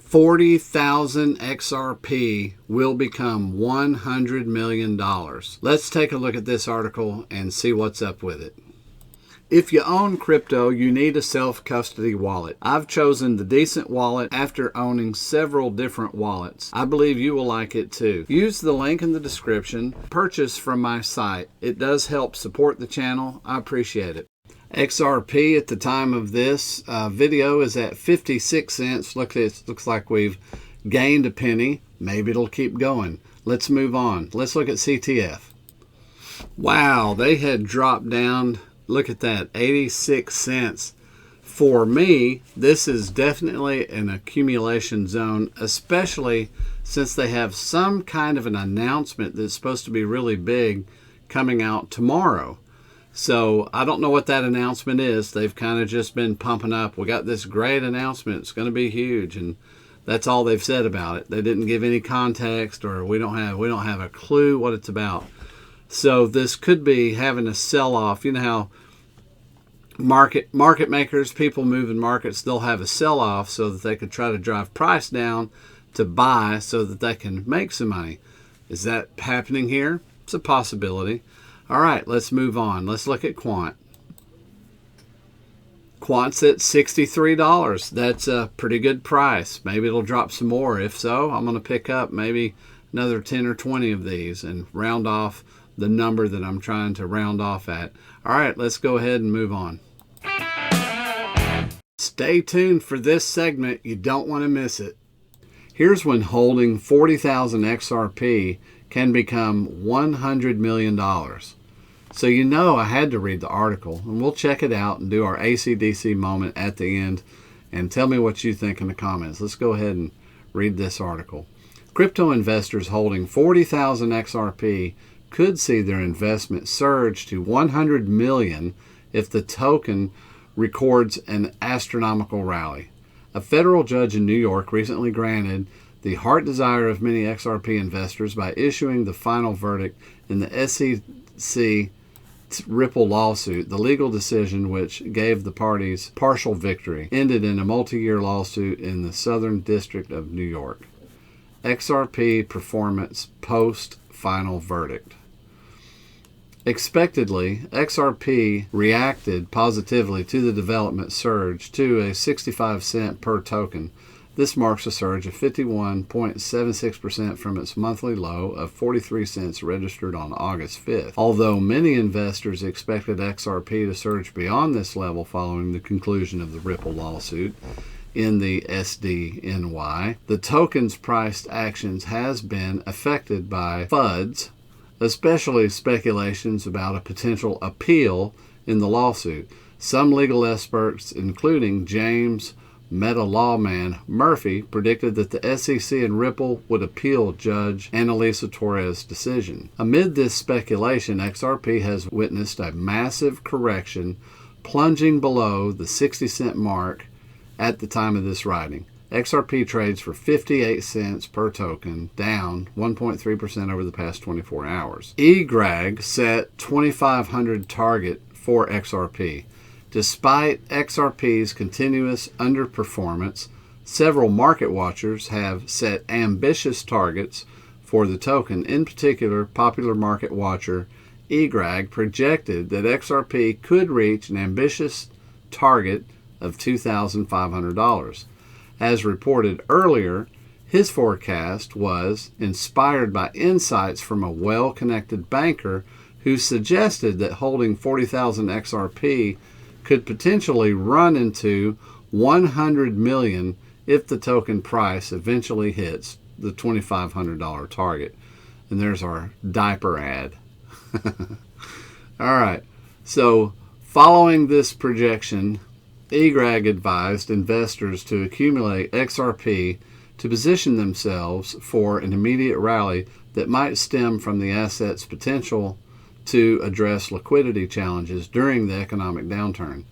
40,000 XRP will become $100 million. Let's take a look at this article and see what's up with it. If you own crypto, you need a self-custody wallet. I've chosen the Decent wallet after owning several different wallets. I believe you will like it too. Use the link in the description. Purchase from my site. It does help support the channel. I appreciate it. XRP at the time of this video is at 56 cents. Looks like we've gained a penny. Maybe it'll keep going. Let's move on. Let's look at CTF. Wow, they had dropped down. Look at that, 86 cents. For me, this is definitely an accumulation zone, especially since they have some kind of an announcement that's supposed to be really big coming out tomorrow. So I don't know what that announcement is. They've kind of just been pumping up. We got this great announcement. It's going to be huge, and that's all they've said about it. They didn't give any context, or we don't have a clue what it's about. So this could be having a sell-off. You know how market makers, people move in markets, they'll have a sell-off so that they could try to drive price down to buy so that they can make some money. Is that happening here? It's a possibility. All right, let's move on. Let's look at Quant. Quant's at $63. That's a pretty good price. Maybe it'll drop some more. If so, I'm going to pick up maybe another 10 or 20 of these and round off the number that I'm trying to round off at. All right, let's go ahead and move on. Stay tuned for this segment. You don't want to miss it. Here's when holding 40,000 XRP can become $100 million. So you know I had to read the article, and we'll check it out and do our AC/DC moment at the end, and tell me what you think in the comments. Let's go ahead and read this article. Crypto investors holding 40,000 XRP could see their investment surge to 100 million if the token records an astronomical rally. A federal judge in New York recently granted the heart desire of many XRP investors by issuing the final verdict in the SEC Ripple lawsuit. The legal decision, which gave the parties partial victory, ended in a multi-year lawsuit in the Southern District of New York. XRP performance post-final verdict. Expectedly, XRP reacted positively to the development surge to a 65 cent per token. This marks a surge of 51.76% from its monthly low of 43 cents registered on August 5th. Although many investors expected XRP to surge beyond this level following the conclusion of the Ripple lawsuit in the SDNY, the token's priced actions has been affected by FUDs, especially speculations about a potential appeal in the lawsuit. Some legal experts, including James Meta Lawman Murphy, predicted that the SEC and Ripple would appeal Judge Annalisa Torres' decision. Amid this speculation, XRP has witnessed a massive correction, plunging below the 60-cent mark at the time of this writing. XRP trades for 58 cents per token, down 1.3% over the past 24 hours. eGrag set 2,500 target for XRP. Despite XRP's continuous underperformance, several market watchers have set ambitious targets for the token. In particular, popular market watcher eGrag projected that XRP could reach an ambitious target of $2,500. As reported earlier, his forecast was inspired by insights from a well-connected banker who suggested that holding 40,000 XRP could potentially run into 100 million if the token price eventually hits the $2,500 target. And there's our diaper ad. All right, so following this projection, eGrag advised investors to accumulate XRP to position themselves for an immediate rally that might stem from the asset's potential to address liquidity challenges during the economic downturn.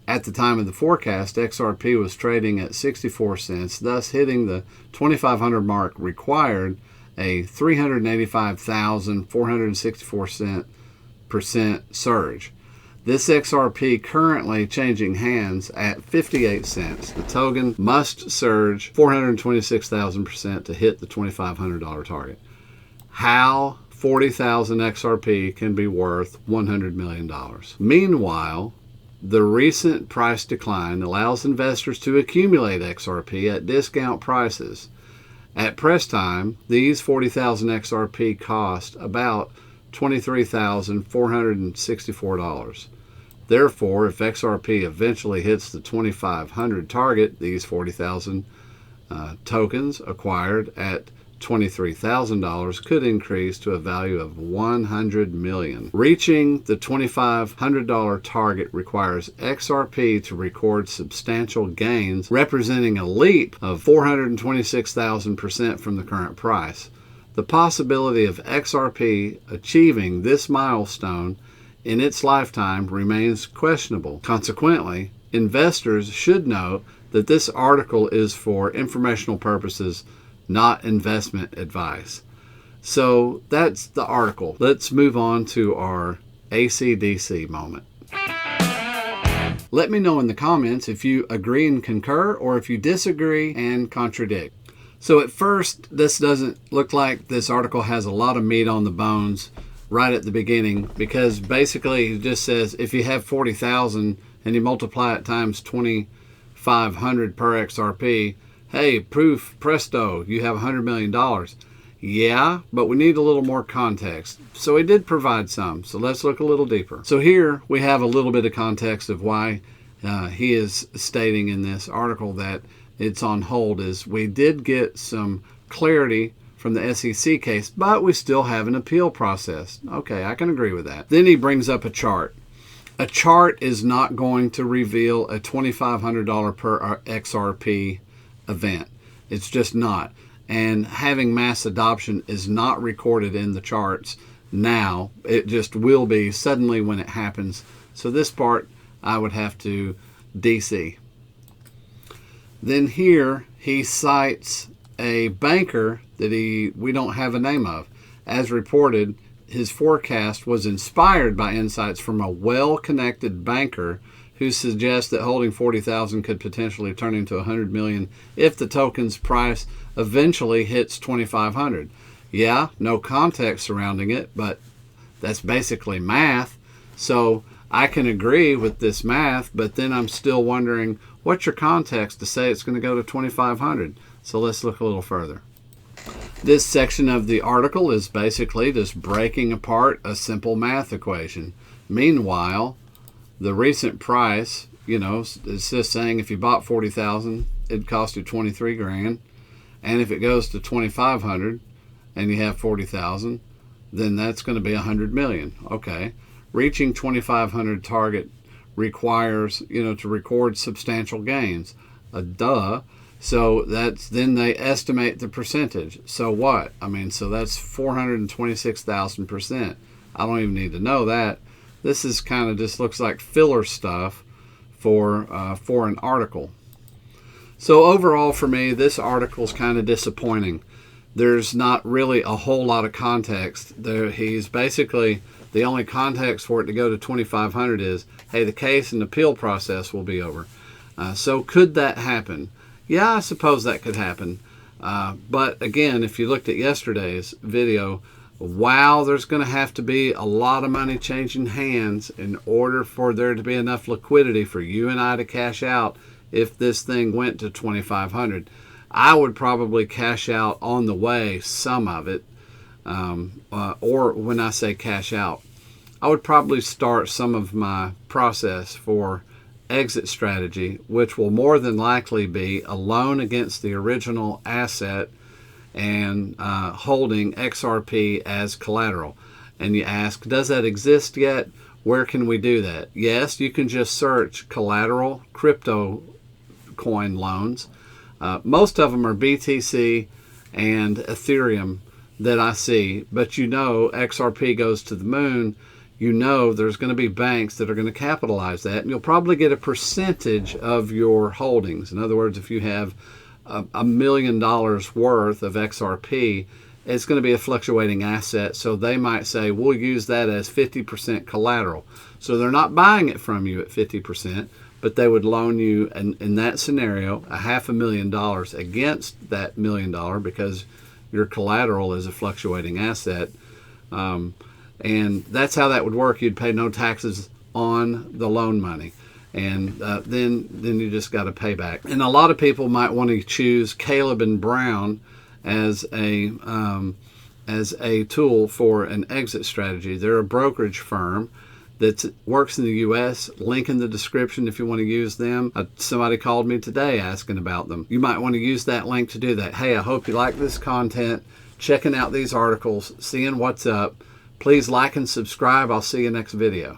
At the time of the forecast, XRP was trading at 64 cents, thus hitting the 2,500 mark required a 385,464% surge. This XRP currently changing hands at 58 cents. The token must surge 426,000% to hit the $2,500 target. How 40,000 XRP can be worth $100 million. Meanwhile, the recent price decline allows investors to accumulate XRP at discount prices. At press time, these 40,000 XRP cost about $23,464. Therefore, if XRP eventually hits the 2,500 target, these 40,000 tokens acquired at $23,000 could increase to a value of $100 million. Reaching the $2,500 target requires XRP to record substantial gains, representing a leap of 426,000% from the current price. The possibility of XRP achieving this milestone in its lifetime remains questionable. Consequently, investors should note that this article is for informational purposes, not investment advice. So that's the article. Let's move on to our AC/DC moment. Let me know in the comments if you agree and concur or if you disagree and contradict. So at first, this doesn't look like this article has a lot of meat on the bones right at the beginning, because basically it just says if you have 40,000 and you multiply it times 2,500 per XRP, hey, proof, presto, you have $100 million. Yeah, but we need a little more context. So he did provide some. So let's look a little deeper. So here we have a little bit of context of why he is stating in this article that it's on hold. Is we did get some clarity from the SEC case, but we still have an appeal process. Okay, I can agree with that. Then he brings up a chart. A chart is not going to reveal a $2,500 per XRP event. It's just not. And having mass adoption is not recorded in the charts now. It just will be suddenly when it happens. So this part I would have to DC. Then here he cites a banker that we don't have a name of. As reported, his forecast was inspired by insights from a well-connected banker who suggests that holding 40,000 could potentially turn into 100 million if the token's price eventually hits 2,500. Yeah, no context surrounding it, but that's basically math. So I can agree with this math, but then I'm still wondering, what's your context to say it's going to go to 2,500? So let's look a little further. This section of the article is basically just breaking apart a simple math equation. Meanwhile, the recent price, it's just saying if you bought 40,000, it'd cost you 23 grand. And if it goes to 2,500 and you have 40,000, then that's going to be 100 million. Okay. Reaching 2,500 target requires, to record substantial gains. Duh. So then they estimate the percentage. So what? So that's 426,000%. I don't even need to know that. This is kind of just looks like filler stuff for an article. So overall for me, this article is kind of disappointing. There's not really a whole lot of context. He's basically, the only context for it to go to 2,500 is, hey, the case and appeal process will be over. So could that happen? Yeah, I suppose that could happen. But again, if you looked at yesterday's video, wow, there's going to have to be a lot of money changing hands in order for there to be enough liquidity for you and I to cash out if this thing went to 2,500. I would probably cash out on the way, some of it. Or when I say cash out, I would probably start some of my process for exit strategy, which will more than likely be a loan against the original asset and holding XRP as collateral. And you ask, does that exist yet? Where can we do that? Yes, you can just search collateral crypto coin loans. Most of them are BTC and Ethereum that I see, but XRP goes to the moon. There's going to be banks that are going to capitalize that, and you'll probably get a percentage of your holdings. In other words, if you have $1 million worth of XRP, it's going to be a fluctuating asset, so they might say, we'll use that as 50% collateral. So they're not buying it from you at 50%, but they would loan you, in that scenario, $500,000 against that $1 million because your collateral is a fluctuating asset. And that's how that would work. You'd pay no taxes on the loan money. And then you just got to pay back. And a lot of people might want to choose Caleb and Brown as a tool for an exit strategy. They're a brokerage firm that works in the U.S. Link in the description if you want to use them. Somebody called me today asking about them. You might want to use that link to do that. Hey, I hope you like this content, checking out these articles, seeing what's up. Please like and subscribe. I'll see you next video.